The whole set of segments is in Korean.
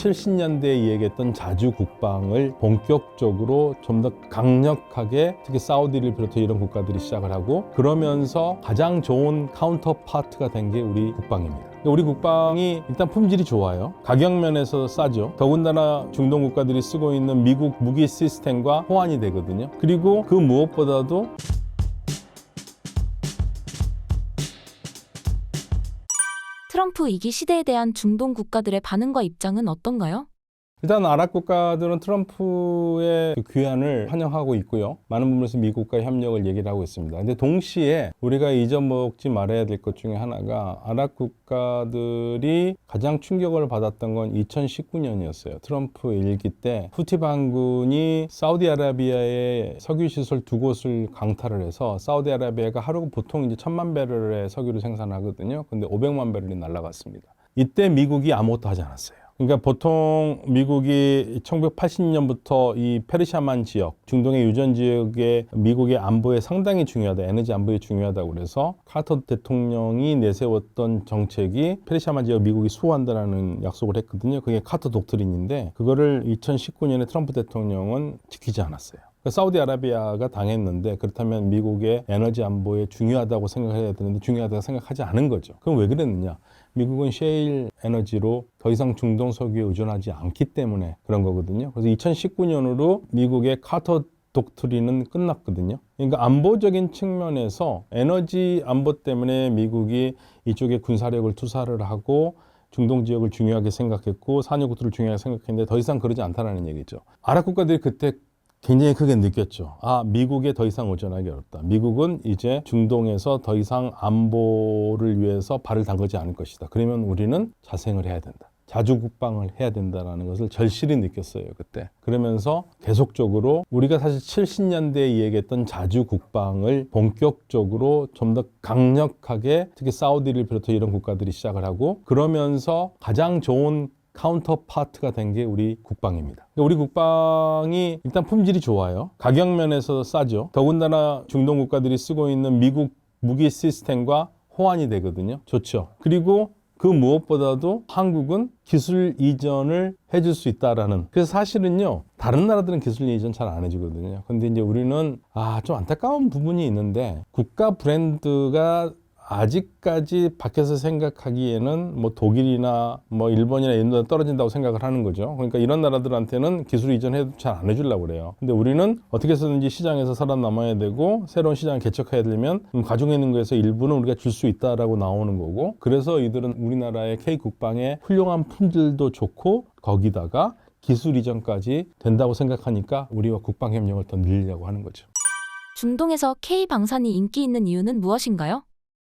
70년대에 이야기했던 자주 국방을 본격적으로 좀 더 강력하게 특히 사우디를 비롯해 이런 국가들이 시작을 하고 그러면서 가장 좋은 카운터 파트가 된 게 우리 국방입니다. 우리 국방이 일단 품질이 좋아요. 가격 면에서 싸죠. 더군다나 중동 국가들이 쓰고 있는 미국 무기 시스템과 호환이 되거든요. 그리고 그 무엇보다도 트럼프 2기 시대에 대한 중동 국가들의 반응과 입장은 어떤가요? 일단 아랍 국가들은 트럼프의 귀환을 환영하고 있고요. 많은 부분에서 미국과의 협력을 얘기를 하고 있습니다. 근데 동시에 우리가 잊어먹지 말아야 될 것 중에 하나가 아랍 국가들이 가장 충격을 받았던 건 2019년이었어요. 트럼프 1기 때 후티 반군이 사우디아라비아의 석유시설 2곳을 강탈을 해서 사우디아라비아가 하루 보통 이제 1000만 배럴의 석유를 생산하거든요. 근데 500만 배럴이 날아갔습니다. 이때 미국이 아무것도 하지 않았어요. 그러니까 보통 미국이 1980년부터 이 페르시아만 지역, 중동의 유전 지역에 미국의 안보에 상당히 중요하다, 에너지 안보에 중요하다고 그래서 카터 대통령이 내세웠던 정책이 페르시아만 지역 미국이 수호한다라는 약속을 했거든요. 그게 카터 독트린인데 그거를 2019년에 트럼프 대통령은 지키지 않았어요. 사우디아라비아가 당했는데 그렇다면 미국의 에너지 안보에 중요하다고 생각해야 되는데 중요하다고 생각하지 않은 거죠. 그럼 왜 그랬느냐? 미국은 셰일 에너지로 더 이상 중동 석유에 의존하지 않기 때문에 그런 거거든요. 그래서 2019년으로 미국의 카터 독트린은 끝났거든요. 그러니까 안보적인 측면에서 에너지 안보 때문에 미국이 이쪽에 군사력을 투사를 하고 중동 지역을 중요하게 생각했고 산유국들을 중요하게 생각했는데 더 이상 그러지 않다는 얘기죠. 아랍 국가들이 그때 굉장히 크게 느꼈죠. 미국에 더 이상 의존하기 어렵다. 미국은 이제 중동에서 더 이상 안보를 위해서 발을 담그지 않을 것이다. 그러면 우리는 자생을 해야 된다. 자주 국방을 해야 된다는 것을 절실히 느꼈어요, 그때. 그러면서 계속적으로 우리가 사실 70년대에 얘기했던 자주 국방을 본격적으로 좀 더 강력하게 특히 사우디를 비롯해 이런 국가들이 시작을 하고 그러면서 가장 좋은 카운터 파트가 된 게 우리 국방입니다. 우리 국방이 일단 품질이 좋아요. 가격 면에서 싸죠. 더군다나 중동 국가들이 쓰고 있는 미국 무기 시스템과 호환이 되거든요. 좋죠. 그리고 그 무엇보다도 한국은 기술 이전을 해줄 수 있다라는. 그래서 사실은요, 다른 나라들은 기술 이전 잘 안 해주거든요. 근데 이제 우리는 좀 안타까운 부분이 있는데 국가 브랜드가 아직까지 밖에서 생각하기에는 뭐 독일이나 뭐 일본이나 인도가 떨어진다고 생각을 하는 거죠. 그러니까 이런 나라들한테는 기술 이전해도 잘 안 해주려고 그래요. 근데 우리는 어떻게 해서든지 시장에서 살아남아야 되고 새로운 시장을 개척해야 되면 가지고 있는 거에서 일부는 우리가 줄 수 있다라고 나오는 거고 그래서 이들은 우리나라의 K국방의 훌륭한 품질도 좋고 거기다가 기술 이전까지 된다고 생각하니까 우리와 국방협력을 더 늘리려고 하는 거죠. 중동에서 K방산이 인기 있는 이유는 무엇인가요?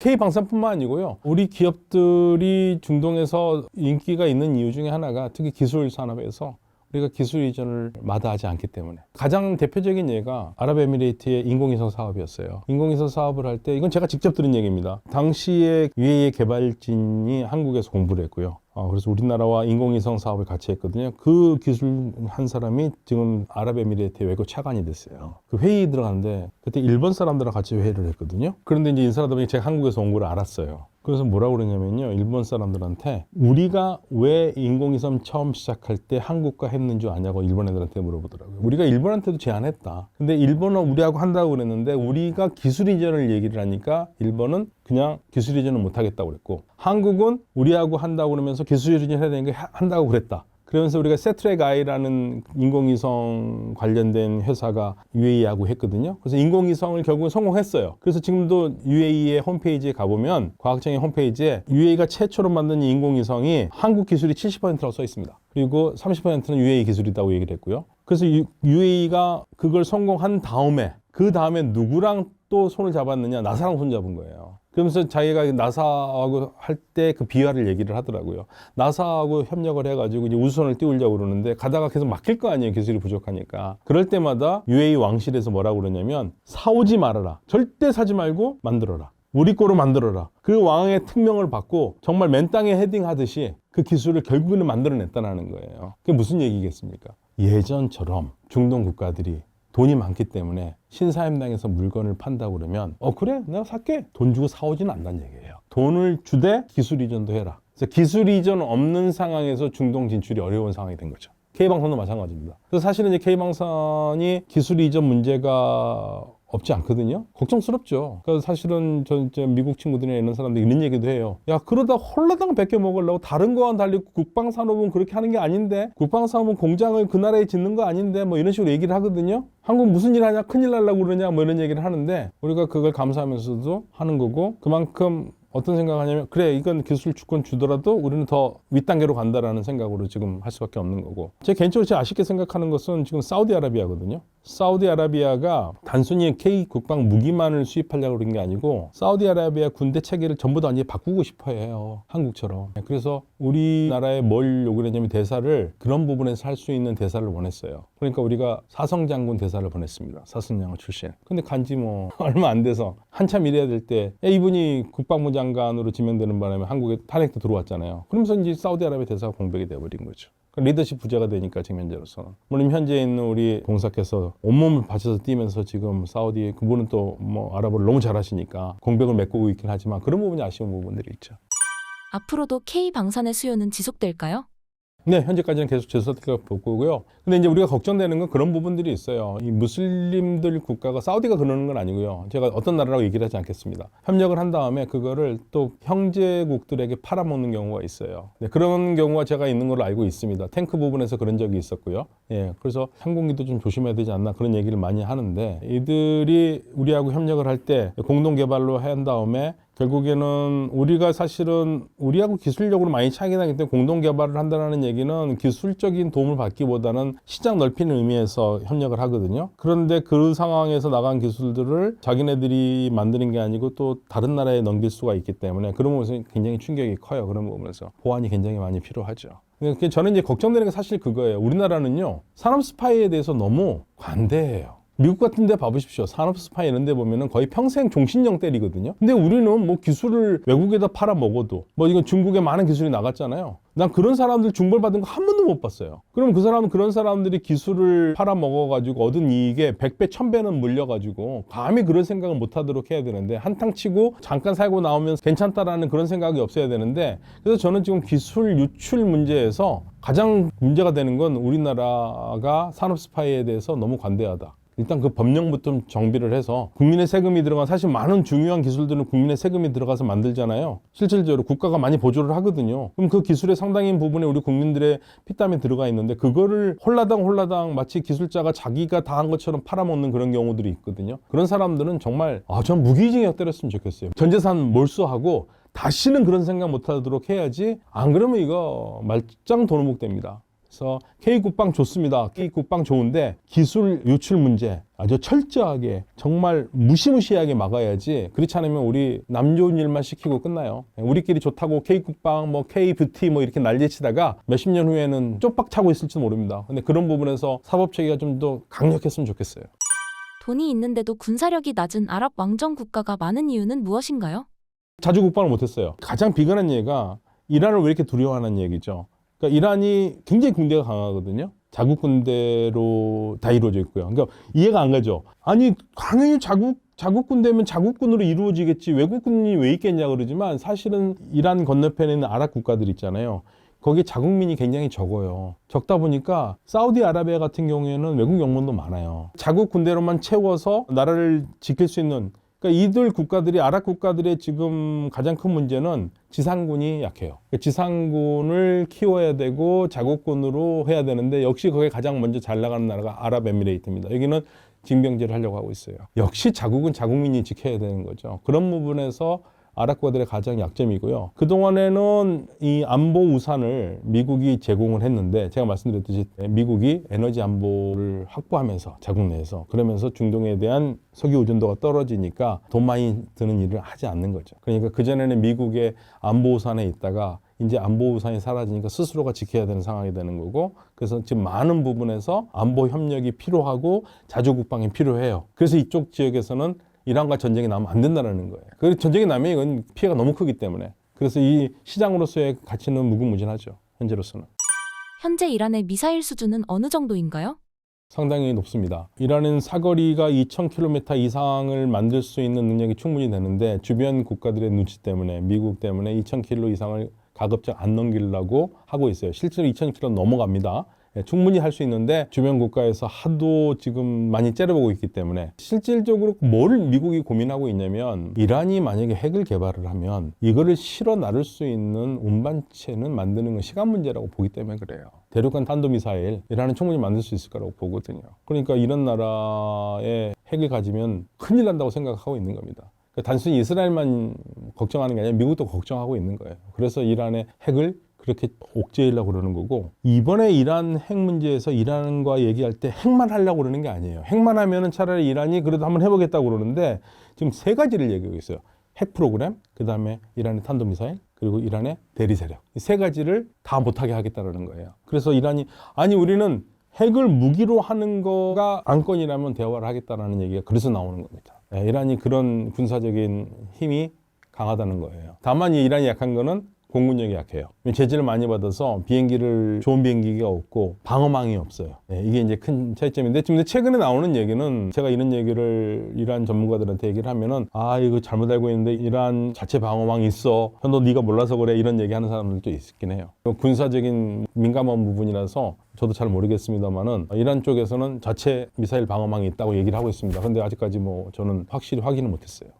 K방산뿐만 아니고요. 우리 기업들이 중동에서 인기가 있는 이유 중에 하나가 특히 기술 산업에서 우리가 기술 이전을 마다하지 않기 때문에 가장 대표적인 예가 아랍에미레이트의 인공위성 사업이었어요. 인공위성 사업을 할 때 이건 제가 직접 들은 얘기입니다. 당시에 UAE 개발진이 한국에서 공부를 했고요. 그래서 우리나라와 인공위성 사업을 같이 했거든요. 그 기술 한 사람이 지금 아랍에미레이트의 외교 차관이 됐어요. 그 회의 들어갔는데 그때 일본 사람들랑 같이 회의를 했거든요. 그런데 이제 인사하다 보니 제가 한국에서 온 걸 알았어요. 그래서 뭐라고 그러냐면요. 일본 사람들한테 우리가 왜 인공위성 처음 시작할 때 한국과 했는 줄 아냐고 일본 애들한테 물어보더라고요. 우리가 일본한테도 제안했다. 근데 일본은 우리하고 한다고 그랬는데 우리가 기술 이전을 얘기를 하니까 일본은 그냥 기술 이전을 못 하겠다고 그랬고 한국은 우리하고 한다고 그러면서 기술 이전을 해야 되는 게 한다고 그랬다. 그러면서 우리가 세트랙 아이라는 인공위성 관련된 회사가 UAE하고 했거든요. 그래서 인공위성을 결국은 성공했어요. 그래서 지금도 UAE의 홈페이지에 가보면 과학청의 홈페이지에 UAE가 최초로 만든 인공위성이 한국 기술이 70%라고 써 있습니다. 그리고 30%는 UAE 기술이라고 얘기를 했고요. 그래서 UAE가 그걸 성공한 다음에 그 다음에 누구랑 또 손을 잡았느냐? 나사랑 손 잡은 거예요. 그러면서 자기가 나사하고 할 때 그 비화를 얘기를 하더라고요. 나사하고 협력을 해가지고 이제 우주선을 띄우려고 그러는데 가다가 계속 막힐 거 아니에요. 기술이 부족하니까. 그럴 때마다 UAE 왕실에서 뭐라고 그러냐면 사오지 말아라. 절대 사지 말고 만들어라. 우리 거로 만들어라. 그 왕의 특명을 받고 정말 맨 땅에 헤딩하듯이 그 기술을 결국에는 만들어냈다는 거예요. 그게 무슨 얘기겠습니까? 예전처럼 중동 국가들이 돈이 많기 때문에 신사임당에서 물건을 판다고 그러면 그래 내가 살게 돈 주고 사오지는 않는다는 얘기예요. 돈을 주되 기술 이전도 해라. 그래서 기술 이전 없는 상황에서 중동 진출이 어려운 상황이 된 거죠. K방산도 마찬가지입니다. 그래서 사실은 이제 K방산이 기술 이전 문제가 없지 않거든요. 걱정스럽죠. 그래서 사실은 저 미국 친구들이나 이런 사람들이 이런 얘기도 해요. 야, 그러다 홀라당 베껴 먹으려고 다른 거와는 달리 국방산업은 그렇게 하는 게 아닌데, 국방산업은 공장을 그 나라에 짓는 거 아닌데, 뭐 이런 식으로 얘기를 하거든요. 한국 무슨 일 하냐, 큰일 날라고 그러냐, 뭐 이런 얘기를 하는데, 우리가 그걸 감사하면서도 하는 거고, 그만큼 어떤 생각하냐면, 그래, 이건 기술 주권 주더라도 우리는 더 윗단계로 간다라는 생각으로 지금 할 수밖에 없는 거고. 제가 개인적으로 제가 아쉽게 생각하는 것은 지금 사우디아라비아거든요. 사우디아라비아가 단순히 K 국방 무기만을 수입하려고 그런 게 아니고, 사우디아라비아 군대 체계를 전부 다 완전히 바꾸고 싶어 해요. 한국처럼. 그래서 우리나라에 뭘 요구를 했냐면 대사를 그런 부분에서 할 수 있는 대사를 원했어요. 그러니까 우리가 사성장군 대사를 보냈습니다. 사성장군 출신. 근데 간지 뭐 얼마 안 돼서 한참 일해야 될 때 이분이 국방부 장관으로 지명되는 바람에 한국에 탄핵도 들어왔잖아요. 그러면서 이제 사우디아라비아 대사가 공백이 되어버린 거죠. 리더십 부재가 되니까 지금 현재로서는. 물론 현재 있는 우리 공사께서 온몸을 바쳐서 뛰면서 지금 사우디 그분은 또 뭐 아랍어를 너무 잘하시니까 공백을 메꾸고 있긴 하지만 그런 부분이 아쉬운 부분들이 있죠. 앞으로도 K방산의 수요는 지속될까요? 네, 현재까지는 계속 지속될 거고요. 근데 이제 우리가 걱정되는 건 그런 부분들이 있어요. 이 무슬림들 국가가 사우디가 그러는 건 아니고요. 제가 어떤 나라라고 얘기를 하지 않겠습니다. 협력을 한 다음에 그거를 또 형제국들에게 팔아먹는 경우가 있어요. 네, 그런 경우가 제가 있는 걸로 알고 있습니다. 탱크 부분에서 그런 적이 있었고요. 예, 그래서 항공기도 좀 조심해야 되지 않나 그런 얘기를 많이 하는데 이들이 우리하고 협력을 할 때 공동 개발로 한 다음에 결국에는 우리가 사실은 우리하고 기술력으로 많이 차이가 나기 때문에 공동 개발을 한다는 얘기는 기술적인 도움을 받기보다는 시장 넓히는 의미에서 협력을 하거든요. 그런데 그 상황에서 나간 기술들을 자기네들이 만드는 게 아니고 또 다른 나라에 넘길 수가 있기 때문에 그런 부분에서 굉장히 충격이 커요. 그런 부분에서 보완이 굉장히 많이 필요하죠. 저는 이제 걱정되는 게 사실 그거예요. 우리나라는요, 산업 스파이에 대해서 너무 관대해요. 미국 같은 데 봐보십시오. 산업 스파이 이런 데 보면은 거의 평생 종신령 때리거든요. 근데 우리는 뭐 기술을 외국에다 팔아 먹어도 뭐 이건 중국에 많은 기술이 나갔잖아요. 난 그런 사람들 중벌받은 거 한 번도 못 봤어요. 그럼 그 사람은 그런 사람들이 기술을 팔아 먹어가지고 얻은 이익에 100배, 1000배는 물려가지고 감히 그런 생각을 못 하도록 해야 되는데 한탕 치고 잠깐 살고 나오면 괜찮다라는 그런 생각이 없어야 되는데 그래서 저는 지금 기술 유출 문제에서 가장 문제가 되는 건 우리나라가 산업 스파이에 대해서 너무 관대하다. 일단 그 법령부터 정비를 해서 국민의 세금이 들어간 사실 많은 중요한 기술들은 국민의 세금이 들어가서 만들잖아요. 실질적으로 국가가 많이 보조를 하거든요. 그럼 그 기술의 상당한 부분에 우리 국민들의 피땀이 들어가 있는데 그거를 홀라당 마치 기술자가 자기가 다 한 것처럼 팔아먹는 그런 경우들이 있거든요. 그런 사람들은 정말 전 무기징역 때렸으면 좋겠어요. 전 재산 몰수하고 다시는 그런 생각 못하도록 해야지 안 그러면 이거 말짱 도루묵 됩니다. 그래서 K국방 좋습니다. K국방 좋은데 기술 유출 문제 아주 철저하게 정말 무시무시하게 막아야지 그렇지 않으면 우리 남 좋은 일만 시키고 끝나요. 우리끼리 좋다고 K국방 뭐 K뷰티 뭐 이렇게 난리치다가 몇십 년 후에는 쪽박 차고 있을지도 모릅니다. 근데 그런 부분에서 사법체계가 좀 더 강력했으면 좋겠어요. 돈이 있는데도 군사력이 낮은 아랍 왕정 국가가 많은 이유는 무엇인가요? 자주 국방을 못했어요. 가장 비관한 얘기가 이란을 왜 이렇게 두려워하는 얘기죠. 그러니까 이란이 굉장히 군대가 강하거든요. 자국 군대로 다 이루어져 있고요. 그러니까 이해가 안 가죠. 아니 당연히 자국 군대면 자국군으로 이루어지겠지 외국군이 왜 있겠냐 그러지만 사실은 이란 건너편에 있는 아랍 국가들 있잖아요. 거기에 자국민이 굉장히 적어요. 적다 보니까 사우디아라비아 같은 경우에는 외국 영문도 많아요. 자국 군대로만 채워서 나라를 지킬 수 있는 그러니까 이들 국가들이 아랍 국가들의 지금 가장 큰 문제는 지상군이 약해요. 그러니까 지상군을 키워야 되고 자국군으로 해야 되는데 역시 거기에 가장 먼저 잘 나가는 나라가 아랍에미레이트입니다. 여기는 징병제를 하려고 하고 있어요. 역시 자국은 자국민이 지켜야 되는 거죠. 그런 부분에서 아랍 국가들의 가장 약점이고요. 그동안에는 이 안보 우산을 미국이 제공을 했는데 제가 말씀드렸듯이 미국이 에너지 안보를 확보하면서 자국 내에서 그러면서 중동에 대한 석유 의존도가 떨어지니까 돈 많이 드는 일을 하지 않는 거죠. 그러니까 그전에는 미국의 안보 우산에 있다가 이제 안보 우산이 사라지니까 스스로가 지켜야 되는 상황이 되는 거고 그래서 지금 많은 부분에서 안보 협력이 필요하고 자주 국방이 필요해요. 그래서 이쪽 지역에서는 이란과 전쟁이 나면 안 된다는 거예요. 그 전쟁이 나면 이건 피해가 너무 크기 때문에 그래서 이 시장으로서의 가치는 무궁무진하죠. 현재로서는. 현재 이란의 미사일 수준은 어느 정도인가요? 상당히 높습니다. 이란은 사거리가 2000km 이상을 만들 수 있는 능력이 충분히 되는데 주변 국가들의 눈치 때문에 미국 때문에 2000km 이상을 가급적 안 넘기려고 하고 있어요. 실제로 2,000km 넘어갑니다. 충분히 할 수 있는데 주변 국가에서 하도 지금 많이 째려보고 있기 때문에 실질적으로 뭘 미국이 고민하고 있냐면 이란이 만약에 핵을 개발을 하면 이거를 실어 나를 수 있는 운반체는 만드는 건 시간 문제라고 보기 때문에 그래요. 대륙간 탄도미사일 이란은 충분히 만들 수 있을 거라고 보거든요. 그러니까 이런 나라에 핵을 가지면 큰일 난다고 생각하고 있는 겁니다. 그러니까 단순히 이스라엘만 걱정하는 게 아니라 미국도 걱정하고 있는 거예요. 그래서 이란의 핵을 그렇게 옥죄하려고 그러는 거고, 이번에 이란 핵 문제에서 이란과 얘기할 때 핵만 하려고 그러는 게 아니에요. 핵만 하면은 차라리 이란이 그래도 한번 해보겠다고 그러는데 지금 세 가지를 얘기하고 있어요. 핵 프로그램, 그 다음에 이란의 탄도미사일, 그리고 이란의 대리 세력. 이 세 가지를 다 못하게 하겠다는 거예요. 그래서 이란이 아니 우리는 핵을 무기로 하는 거가 안건이라면 대화를 하겠다라는 얘기가 그래서 나오는 겁니다. 이란이 그런 군사적인 힘이 강하다는 거예요. 다만 이란이 약한 거는 공군력이 약해요. 제재를 많이 받아서 좋은 비행기가 없고 방어망이 없어요. 이게 이제 큰 차이점인데 지금 최근에 나오는 얘기는 제가 이런 얘기를 이란 전문가들한테 얘기를 하면은 이거 잘못 알고 있는데 이란 자체 방어망이 있어. 너 네가 몰라서 그래. 이런 얘기하는 사람들도 있긴 해요. 군사적인 민감한 부분이라서 저도 잘 모르겠습니다만은 이란 쪽에서는 자체 미사일 방어망이 있다고 얘기를 하고 있습니다. 근데 아직까지 저는 확실히 확인을 못했어요.